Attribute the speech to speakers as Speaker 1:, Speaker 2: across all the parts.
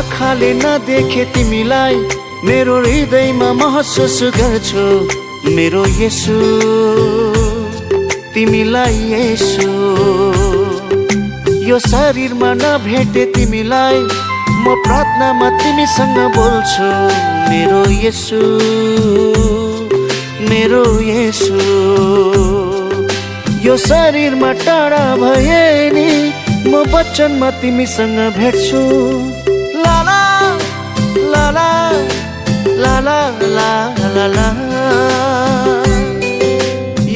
Speaker 1: आँखाले नदेखे तिमीलाई मेरो हृदयमा महसुस गर्छु मेरो येशू तिमीलाई येशू। यो शरीरमा नभेटे तिमीलाई म प्रार्थनामा तिमीसँग बोल्छु मेरो येशू मेरो येशू। यो शरीरमा टाढा भए नि म वचनमा तिमीसँग भेट्छु लाला लाला लाला लाला ला।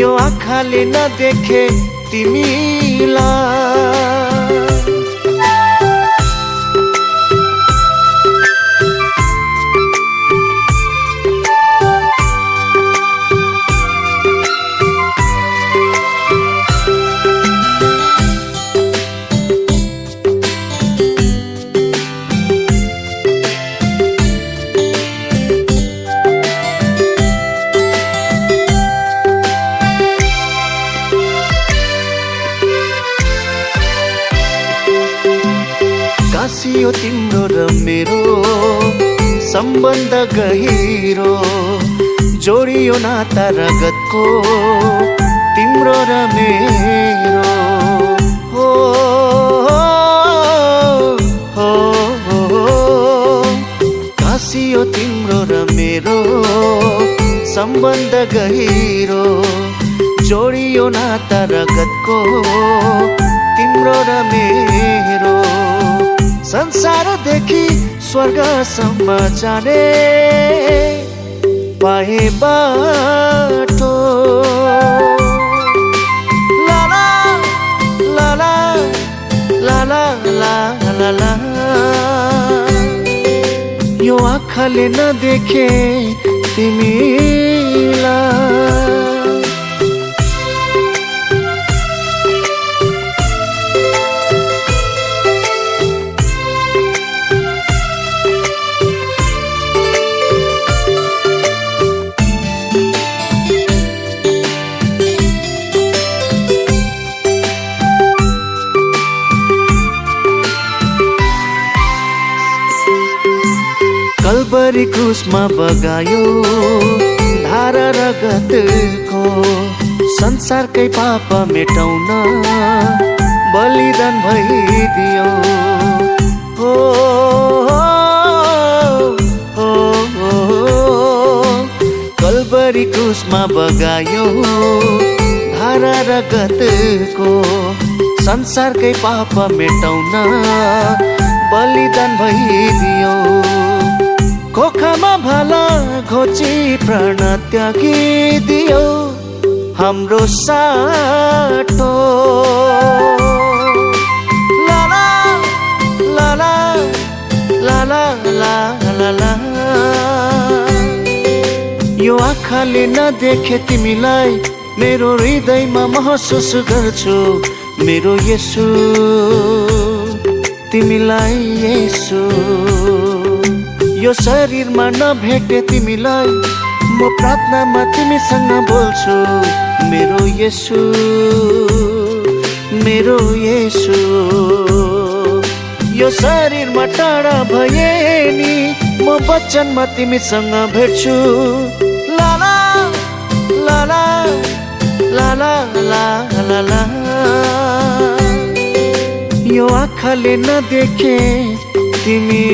Speaker 1: यो आँखाले नदेखे तिमीलाई कासियो तिम्रो र मेरो सम्बन्ध गहिरो जोडियो नाता रगतको तिम्रो र मेरो हो हो हो। कासियो तिम्रो र मेरो सम्बन्ध गहिरो जोडियो नाता रगतको तिम्रो र मेरो। संसारदेखि स्वर्गसम्म जाने पाए बाटो लाला लाला लाला लाला ला। यो आँखाले नदेखे तिमीलाई कल्वरी क्रुसमा बगायो धारा रगतको संसारकै पाप मेटाउन बलिदान भइदियो हो हो हो। कल्वरी क्रुसमा बगायो धारा रगतको संसारकै पाप मेटाउन बलिदान भइदियो। खोखामा भला घोची प्राण त्यागिदियो हाम्रो साटो लाला लाला लाला लाला ला। यो आँखाले नदेखे तिमीलाई मेरो हृदयमा महसुस गर्छु मेरो येशू तिमीलाई येशू। यो शरीरमा नभेटे तिमीलाई म प्रार्थनामा तिमीसँग बोल्छु मेरो येशू मेरो येशू। यो शरीरमा टाढा भए नि म वचनमा तिमीसँग भेट्छु लाला लाला लाला लाला ला। यो आँखाले नदेखे तिमी